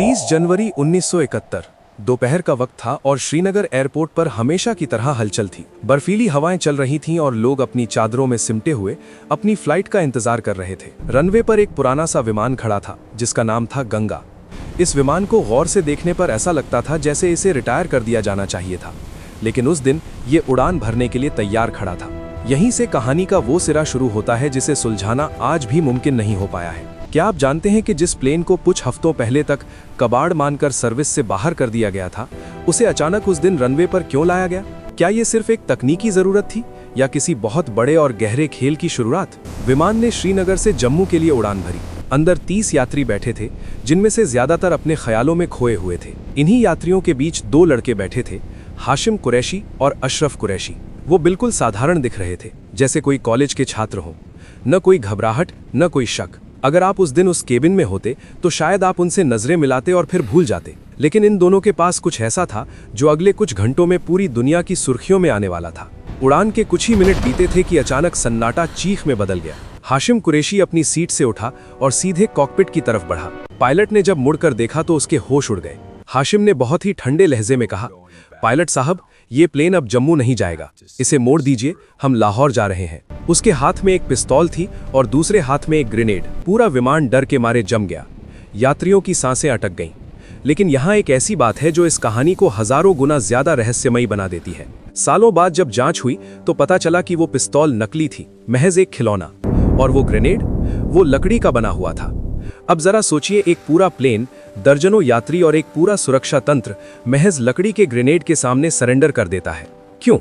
30 जनवरी 1971 दोपहर का वक्त था और श्रीनगर एयरपोर्ट पर हमेशा की तरह हलचल थी। बर्फीली हवाएं चल रही थीं और लोग अपनी चादरों में सिमटे हुए अपनी फ्लाइट का इंतजार कर रहे थे। रनवे पर एक पुराना सा विमान खड़ा था जिसका नाम था गंगा। इस विमान को गौर से देखने पर ऐसा लगता था जैसे इसे रिटायर कर दिया जाना चाहिए था, लेकिन उस दिन ये उड़ान भरने के लिए तैयार खड़ा था। यहीं से कहानी का वो सिरा शुरू होता है जिसे सुलझाना आज भी मुमकिन नहीं हो पाया है। क्या आप जानते हैं कि जिस प्लेन को कुछ हफ्तों पहले तक कबाड़ मानकर सर्विस से बाहर कर दिया गया था, उसे अचानक उस दिन रनवे पर क्यों लाया गया? क्या ये सिर्फ एक तकनीकी जरूरत थी या किसी बहुत बड़े और गहरे खेल की शुरुआत? विमान ने श्रीनगर से जम्मू के लिए उड़ान भरी। अंदर 30 यात्री बैठे थे, जिनमें से ज्यादातर अपने ख्यालों में खोए हुए थे। इन्हीं यात्रियों के बीच दो लड़के बैठे थे, हाशिम कुरैशी और अशरफ कुरैशी। वो बिल्कुल साधारण दिख रहे थे, जैसे कोई कॉलेज के छात्र हों। न कोई घबराहट, न कोई शक। अगर आप उस दिन उस केबिन में होते तो शायद आप उनसे नजरें मिलाते और फिर भूल जाते, लेकिन इन दोनों के पास कुछ ऐसा था जो अगले कुछ घंटों में पूरी दुनिया की सुर्खियों में आने वाला था। उड़ान के कुछ ही मिनट बीते थे कि अचानक सन्नाटा चीख में बदल गया। हाशिम कुरैशी अपनी सीट से उठा और सीधे कॉकपिट की तरफ बढ़ा। पायलट ने जब मुड़कर देखा तो उसके होश उड़ गए। हाशिम ने बहुत ही ठंडे लहजे में कहा, पायलट साहब, ये प्लेन अब जम्मू नहीं जाएगा, इसे मोड़ दीजिए, हम लाहौर जा रहे हैं। उसके हाथ में एक पिस्तौल थी और दूसरे हाथ में एक ग्रेनेड। पूरा विमान डर के मारे जम गया। यात्रियों की सांसें अटक गईं। लेकिन यहाँ एक ऐसी बात है जो इस कहानी को हजारों गुना ज्यादा रहस्यमयी बना देती है। सालों बाद जब जांच हुई तो पता चला कि वो पिस्तौल नकली थी, महज एक खिलौना, और वो ग्रेनेड, वो लकड़ी का बना हुआ था। अब जरा सोचिए, एक पूरा प्लेन, दर्जनों यात्री और एक पूरा सुरक्षा तंत्र महज लकड़ी के ग्रेनेड के सामने सरेंडर कर देता है। क्यों?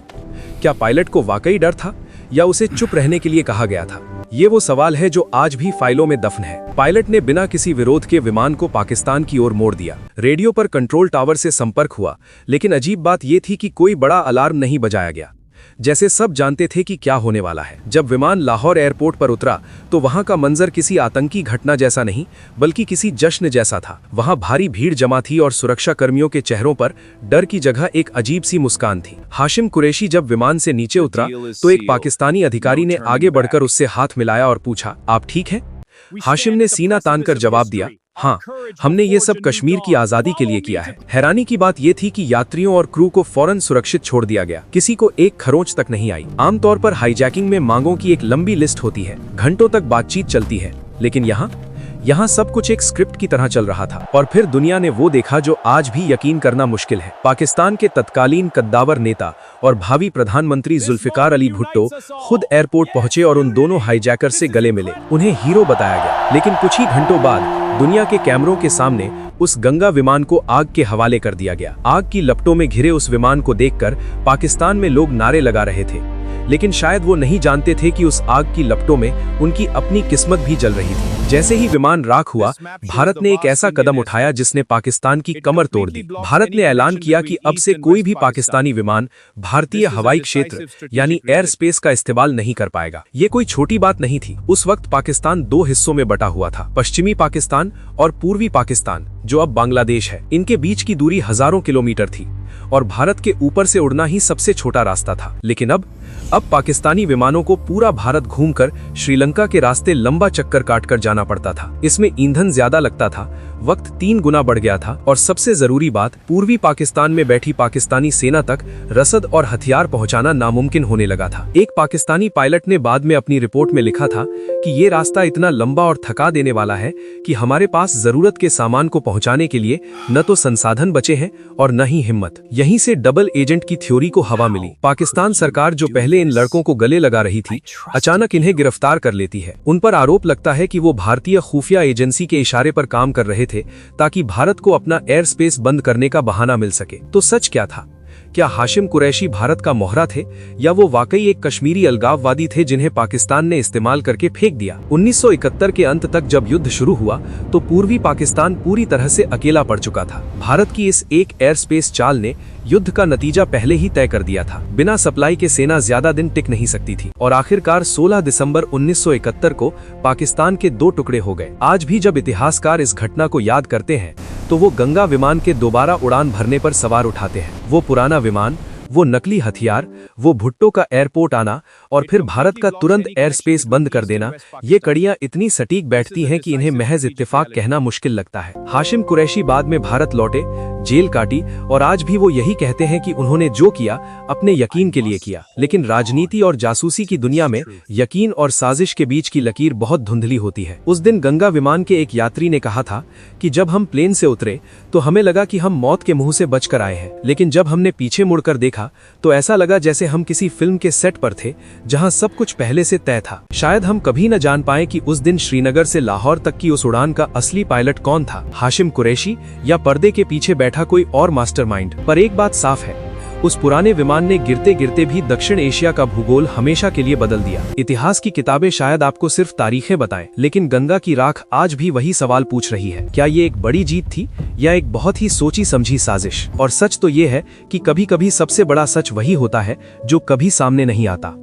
क्या पायलट को वाकई डर था या उसे चुप रहने के लिए कहा गया था? ये वो सवाल है जो आज भी फाइलों में दफन है। पायलट ने बिना किसी विरोध के विमान को पाकिस्तान की ओर मोड़ दिया। रेडियो पर कंट्रोल टावर से संपर्क हुआ, लेकिन अजीब बात यह थी कि कोई बड़ा अलार्म नहीं बजाया गया, जैसे सब जानते थे कि क्या होने वाला है। जब विमान लाहौर एयरपोर्ट पर उतरा तो वहां का मंजर किसी आतंकी घटना जैसा नहीं, बल्कि किसी जश्न जैसा था। वहां भारी भीड़ जमा थी और सुरक्षा कर्मियों के चेहरों पर डर की जगह एक अजीब सी मुस्कान थी। हाशिम कुरैशी जब विमान से नीचे उतरा तो एक पाकिस्तानी अधिकारी ने आगे बढ़कर उससे हाथ मिलाया और पूछा, आप ठीक हैं? हाशिम ने सीना तानकर जवाब दिया, हाँ, हमने ये सब कश्मीर की आजादी के लिए किया है। हैरानी की बात यह थी कि यात्रियों और क्रू को फौरन सुरक्षित छोड़ दिया गया। किसी को एक खरोंच तक नहीं आई। आमतौर पर हाईजैकिंग में मांगों की एक लंबी लिस्ट होती है, घंटों तक बातचीत चलती है, लेकिन यहाँ सब कुछ एक स्क्रिप्ट की तरह चल रहा था। और फिर दुनिया ने वो देखा जो आज भी यकीन करना मुश्किल है। पाकिस्तान के तत्कालीन कद्दावर नेता और भावी प्रधानमंत्री जुल्फिकार अली भुट्टो खुद एयरपोर्ट पहुंचे और उन दोनों हाईजैकर से गले मिले। उन्हें हीरो बताया गया, लेकिन कुछ ही घंटों बाद दुनिया के कैमरों के सामने उस गंगा विमान को आग के हवाले कर दिया गया। आग की लपटों में घिरे उस विमान को देखकर पाकिस्तान में लोग नारे लगा रहे थे, लेकिन शायद वो नहीं जानते थे कि उस आग की लपटों में उनकी अपनी किस्मत भी जल रही थी। जैसे ही विमान राख हुआ, भारत ने एक ऐसा कदम उठाया जिसने पाकिस्तान की कमर तोड़ दी। भारत ने ऐलान किया कि अब से कोई भी पाकिस्तानी विमान भारतीय हवाई क्षेत्र यानी एयर स्पेस का इस्तेमाल नहीं कर पाएगा। ये कोई छोटी बात नहीं थी। उस वक्त पाकिस्तान दो हिस्सों में बटा हुआ था, पश्चिमी पाकिस्तान और पूर्वी पाकिस्तान, जो अब बांग्लादेश है। इनके बीच की दूरी हजारों किलोमीटर थी और भारत के ऊपर से उड़ना ही सबसे छोटा रास्ता था। लेकिन अब पाकिस्तानी विमानों को पूरा भारत घूमकर श्रीलंका के रास्ते लंबा चक्कर काटकर जाना पड़ता था। इसमें ईंधन ज्यादा लगता था, वक्त 3 गुना बढ़ गया था, और सबसे जरूरी बात, पूर्वी पाकिस्तान में बैठी पाकिस्तानी सेना तक रसद और हथियार पहुंचाना नामुमकिन होने लगा था। एक पाकिस्तानी पायलट ने बाद में अपनी रिपोर्ट में लिखा था कि ये रास्ता इतना लंबा और थका देने वाला है कि हमारे पास जरूरत के सामान को पहुंचाने के लिए न तो संसाधन बचे हैं और न ही हिम्मत। यहीं से डबल एजेंट की थ्योरी को हवा मिली। पाकिस्तान सरकार जो पहले इन लड़कों को गले लगा रही थी, अचानक इन्हें गिरफ्तार कर लेती है। उन पर आरोप लगता है कि वो भारतीय खुफिया एजेंसी के इशारे पर काम कर रहे थे ताकि भारत को अपना एयर स्पेस बंद करने का बहाना मिल सके। तो सच क्या था? क्या हाशिम कुरैशी भारत का मोहरा थे या वो वाकई एक कश्मीरी अलगाववादी थे जिन्हें पाकिस्तान ने इस्तेमाल करके फेंक दिया? 1971 के अंत तक जब युद्ध शुरू हुआ तो पूर्वी पाकिस्तान पूरी तरह से अकेला पड़ चुका था। भारत की इस एक एयर स्पेस चाल ने युद्ध का नतीजा पहले ही तय कर दिया था। बिना सप्लाई के सेना ज्यादा दिन टिक नहीं सकती थी और आखिरकार 16 दिसंबर 1971 को पाकिस्तान के 2 टुकड़े हो गए। आज भी जब इतिहासकार इस घटना को याद करते हैं तो वो गंगा विमान के दोबारा उड़ान भरने पर सवार उठाते हैं। वो पुराना विमान, वो नकली हथियार, वो भुट्टो का एयरपोर्ट आना और फिर भारत का तुरंत एयर स्पेस बंद कर देना, ये कड़ियां इतनी सटीक बैठती हैं कि इन्हें महज इत्तेफाक कहना मुश्किल लगता है। हाशिम कुरैशी बाद में भारत लौटे, जेल काटी और आज भी वो यही कहते हैं कि उन्होंने जो किया अपने यकीन के लिए किया। लेकिन राजनीति और जासूसी की दुनिया में यकीन और साजिश के बीच की लकीर बहुत धुंधली होती है। उस दिन गंगा विमान के एक यात्री ने कहा था कि जब हम प्लेन से उतरे तो हमें लगा कि हम मौत के मुंह से बचकर आए हैं, लेकिन जब हमने पीछे मुड़कर देखा तो ऐसा लगा जैसे हम किसी फिल्म के सेट पर थे जहां सब कुछ पहले से तय था। शायद हम कभी न जान पाए कि उस दिन श्रीनगर से लाहौर तक की उस उड़ान का असली पायलट कौन था, हाशिम कुरैशी या पर्दे के पीछे बैठा कोई और मास्टरमाइंड। पर एक बात साफ है, उस पुराने विमान ने गिरते गिरते भी दक्षिण एशिया का भूगोल हमेशा के लिए बदल दिया। इतिहास की किताबें शायद आपको सिर्फ तारीखें बताएं, लेकिन गंगा की राख आज भी वही सवाल पूछ रही है, क्या ये एक बड़ी जीत थी या एक बहुत ही सोची समझी साजिश? और सच तो ये है कि कभी कभी सबसे बड़ा सच वही होता है जो कभी सामने नहीं आता।